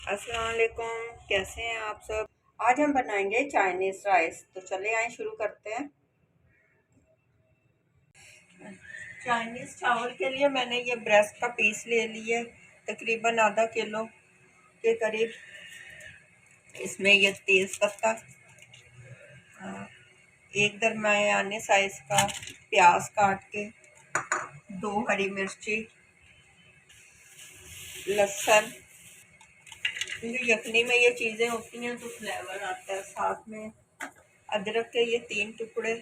अस्सलाम वालेकुम, कैसे हैं आप सब। आज हम बनाएंगे चाइनीज़ राइस। तो चले आए शुरू करते हैं। चाइनीज़ चावल के लिए मैंने ये ब्रेस्ट का पीस ले लिया, तकरीबन आधा किलो के करीब। इसमें ये तेज़ पत्ता, एक दरमियाने साइज़ का प्याज काट के, दो हरी मिर्ची, लहसुन। क्योंकि यखनी में ये चीज़ें होती हैं तो फ्लेवर आता है। साथ में अदरक के ये 3 टुकड़े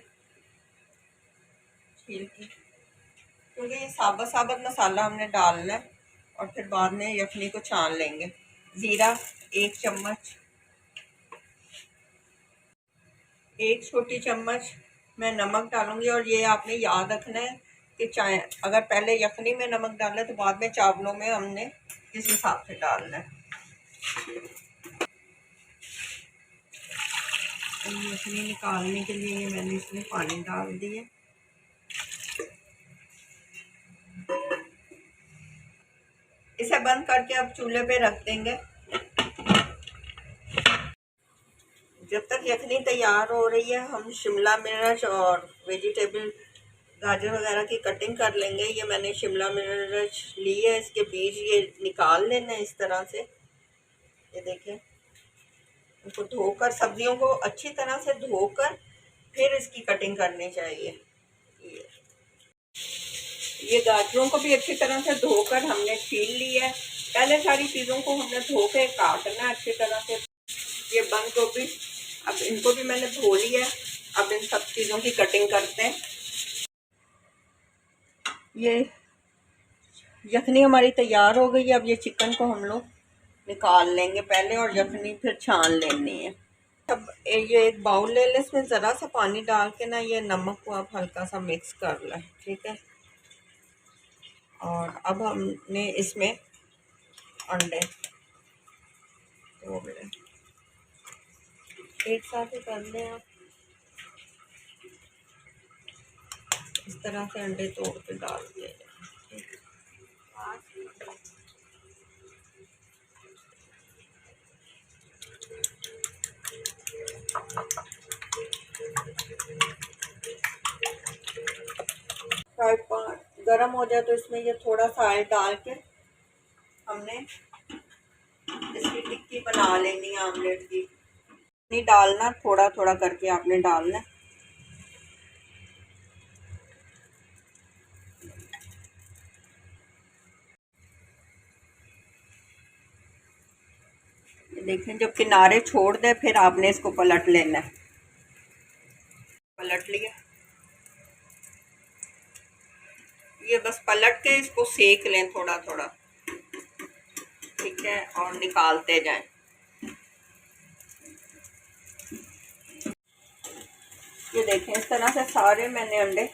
छील के, क्योंकि ये साबुत साबुत मसाला हमने डालना है और फिर बाद में यखनी को छान लेंगे। ज़ीरा 1 चम्मच, 1 छोटी चम्मच मैं नमक डालूंगी। और ये आपने याद रखना है कि चाहे अगर पहले यखनी में नमक डाला तो बाद में चावलों में हमने इस हिसाब से डालना है। तो यखनी निकालने के लिए ये मैंने इसमें पानी डाल दिए। इसे बंद करके अब चूल्हे पे रख देंगे। जब तक यखनी तैयार हो रही है हम शिमला मिर्च और वेजिटेबल गाजर वगैरह की कटिंग कर लेंगे। ये मैंने शिमला मिर्च ली है, इसके बीज ये निकाल लेना है इस तरह से। ये देखें, इनको धोकर, सब्जियों को अच्छी तरह से धोकर फिर इसकी कटिंग करनी चाहिए। ये गाजरों को भी अच्छी तरह से धोकर हमने छील लिया है। पहले सारी चीज़ों को हमने धो के काटना है अच्छी तरह से। ये बंद गोभी, अब इनको भी मैंने धो लिया है। अब इन सब चीज़ों की कटिंग करते हैं। ये यखनी हमारी तैयार हो गई है। अब ये चिकन को हम लोग निकाल लेंगे पहले और यखनी फिर छान लेनी है। अब ये एक बाउल ले लें, इसमें ज़रा सा पानी डाल के ना ये नमक को आप हल्का सा मिक्स कर लें, ठीक है। और अब हमने इसमें अंडे तोड़ लें, एक साथ ही कर लें आप। इस तरह से अंडे तोड़ के डाल दिए जाए। फ्राई पैन गर्म हो जाए तो इसमें ये थोड़ा सा ऑयल डाल के हमने इसकी टिक्की बना लेनी है आमलेट की। नहीं डालना, थोड़ा थोड़ा करके आपने डालना। ये देखें, जब किनारे छोड़ दे फिर आपने इसको पलट लेना है। पलट लिया, ये बस पलट के इसको सेक लें थोड़ा थोड़ा, ठीक है, और निकालते जाएं। ये देखें, इस तरह से सारे मैंने अंडे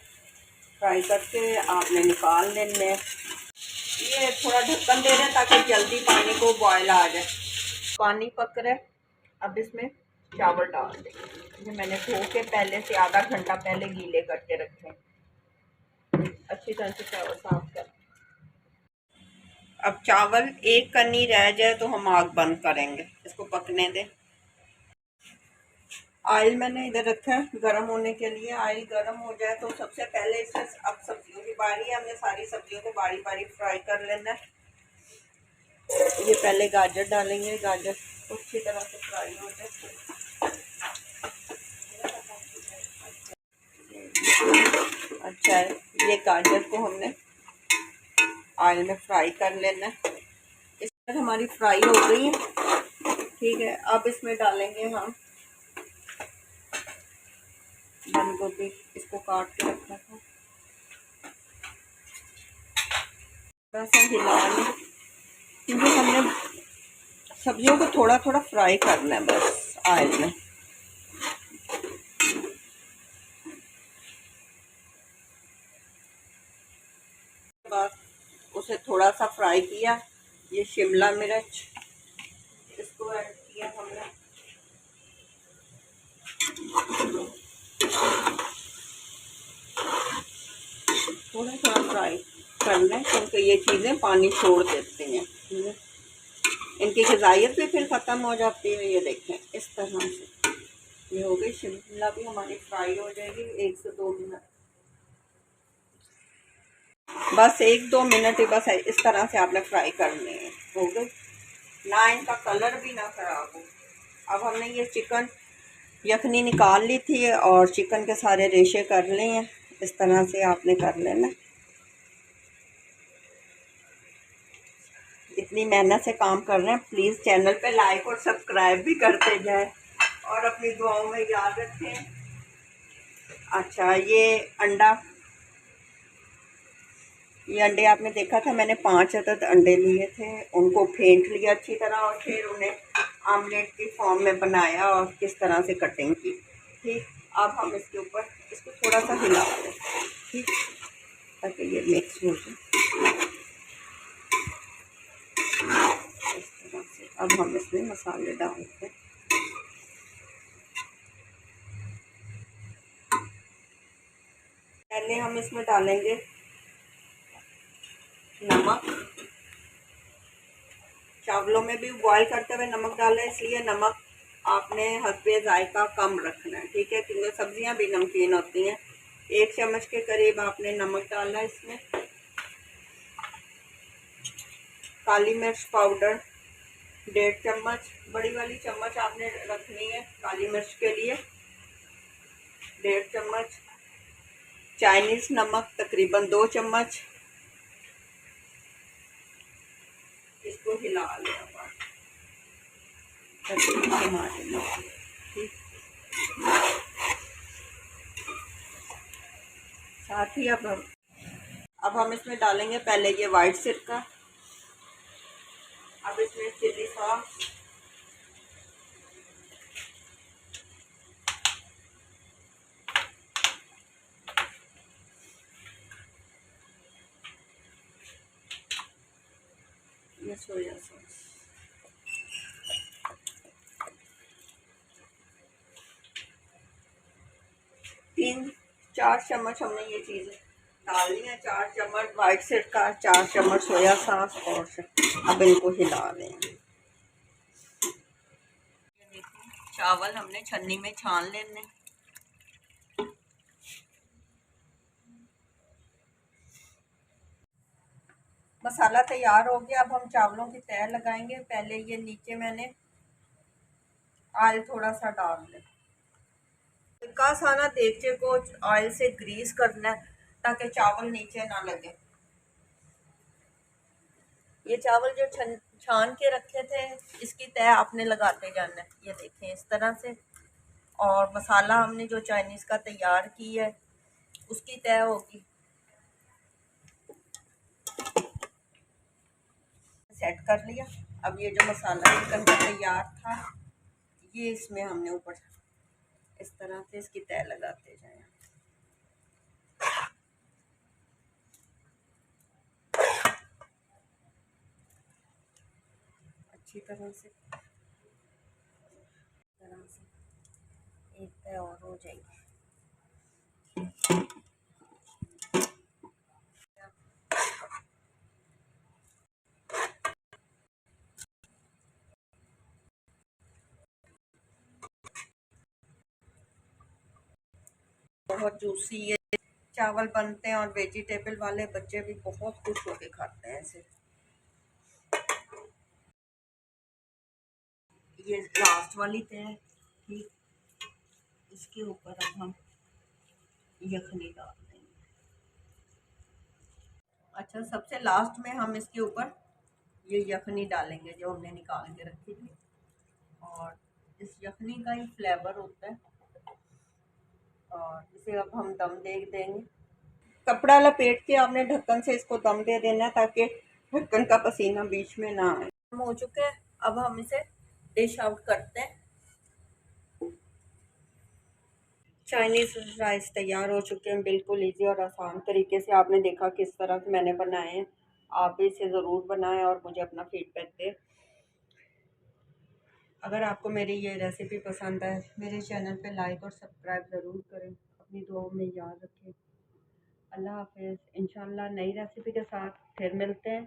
फ्राई करके आपने निकाल लेने। ये थोड़ा ढक्कन दे दें ताकि जल्दी पानी को बॉयल आ जाए। पानी पक रहा है, अब इसमें चावल डाल दें। ये मैंने धो के पहले से आधा घंटा पहले गीले करके रखे। अच्छी तरह से चावल साफ कर। अब चावल एक कनी रह जाए तो हम आग बंद करेंगे, इसको पकने दें। ऑयल मैंने इधर रखा है गर्म होने के लिए। ऑयल गर्म हो जाए तो सबसे पहले इसमें अब सब्जियों की बारी है। हमने सारी सब्जियों को बारी बारी फ्राई कर लेना है। ये पहले गाजर डालेंगे, गाजर को अच्छी तरह से फ्राई हो जाए। अच्छा है, ये गाजर को हमने ऑयल में फ्राई कर लेना है। इस तरह हमारी फ्राई हो गई है, ठीक है। अब इसमें डालेंगे हम बंद गोभी, इसको काट के रखना था। थोड़ा सा हिला लें, क्योंकि हमने सब्जियों को थोड़ा थोड़ा फ्राई करना है बस ऑयल में। बाद उसे थोड़ा सा फ्राई किया। ये शिमला मिर्च, इसको ऐड किया हमने। थोड़ा थोड़ा फ्राई कर लें क्योंकि ये चीज़ें पानी छोड़ देती हैं। इनकी ग़िज़ाइयत भी फिर ख़त्म हो जाती है। ये देखें इस तरह से ये हो गई। शिमला भी हमारी फ्राई हो जाएगी 1 से 2 मिनट, बस 1-2 मिनट ही बस है। इस तरह से आपने फ्राई करने हैं, हो गई ना, इनका कलर भी ना ख़राब हो। अब हमने ये चिकन यखनी निकाल ली थी और चिकन के सारे रेशे कर लिए हैं। इस तरह से आपने कर लेना। इतनी मेहनत से काम कर रहे हैं, प्लीज़ चैनल पे लाइक और सब्सक्राइब भी करते जाएं और अपनी दुआओं में याद रखें। अच्छा, ये अंडे आपने देखा था, मैंने 5 अदद अंडे लिए थे, उनको फेंट लिया अच्छी तरह और फिर उन्हें आमलेट की फॉर्म में बनाया और किस तरह से कटिंग की। ठीक, अब हम इसके ऊपर इसको थोड़ा सा हिला लें, ठीक, ताकि ये मिक्स हो जाए इस तरह से। अब हम इसमें मसाले डालते हैं। पहले हम इसमें डालेंगे नमक। चावलों में भी बॉईल करते हुए नमक डालें, इसलिए नमक आपने हस्बे जायका कम रखना है, ठीक है, क्योंकि सब्जियां भी नमकीन होती हैं। 1 चम्मच के करीब आपने नमक डाला इसमें। काली मिर्च पाउडर 1.5 चम्मच, बड़ी वाली चम्मच आपने रखनी है काली मिर्च के लिए। 1.5 चम्मच चाइनीज़ नमक तकरीबन 2 चम्मच। इसको हिला लिया हमारे, ठीक। साथ ही अब हम इसमें डालेंगे पहले ये वाइट सिरका, अब इसमें चिली सॉस, ये सोया सॉस, तीन 4 चम्मच हमने ये चीज़ें डालनी है। 4 चम्मच वाइट सिरका, 4 चम्मच सोया सॉस और अब इनको हिला देंगे। चावल हमने छन्नी में छान लेने। मसाला तैयार हो गया। अब हम चावलों की तह लगाएंगे। पहले ये नीचे मैंने ऑयल थोड़ा सा डाल लें, हल्का सा ना देगचे को ऑयल से ग्रीस करना है ताकि चावल नीचे ना लगे। ये चावल जो छान के रखे थे इसकी तह आपने लगाते जाना है, ये देखें इस तरह से। और मसाला हमने जो चाइनीज़ का तैयार की है उसकी तह होगी। सेट कर लिया। अब ये जो मसाला चिकन का तैयार था ये इसमें हमने ऊपर इस तरह से इसकी तह लगाते जाएं। अच्छी तरह से एक तह और हो जाएगी। बहुत जूसी ये चावल बनते हैं और वेजिटेबल वाले बच्चे भी बहुत खुश होके खाते हैं इसे। ये लास्ट वाली तह, ठीक, इसके ऊपर अब हम यखनी डाल देंगे। अच्छा, सबसे लास्ट में हम इसके ऊपर ये यखनी डालेंगे जो हमने निकाल के रखी थी, और इस यखनी का ही फ्लेवर होता है। और इसे अब हम दम दे देंगे। कपड़ा लपेट के आपने ढक्कन से इसको दम दे देना है ताकि ढक्कन का पसीना बीच में ना आए। हो चुके हैं, अब हम इसे डिश आउट करते हैं। चाइनीज़ राइस तैयार हो चुके हैं, बिल्कुल इजी और आसान तरीके से। आपने देखा किस तरह से मैंने बनाए हैं, आप भी इसे ज़रूर बनाएं और मुझे अपना फीडबैक दें। अगर आपको मेरी ये रेसिपी पसंद है मेरे चैनल पे लाइक और सब्सक्राइब ज़रूर करें, अपनी दुआओं में याद रखें। अल्लाह हाफ़िज़। इंशाल्लाह नई रेसिपी के साथ फिर मिलते हैं।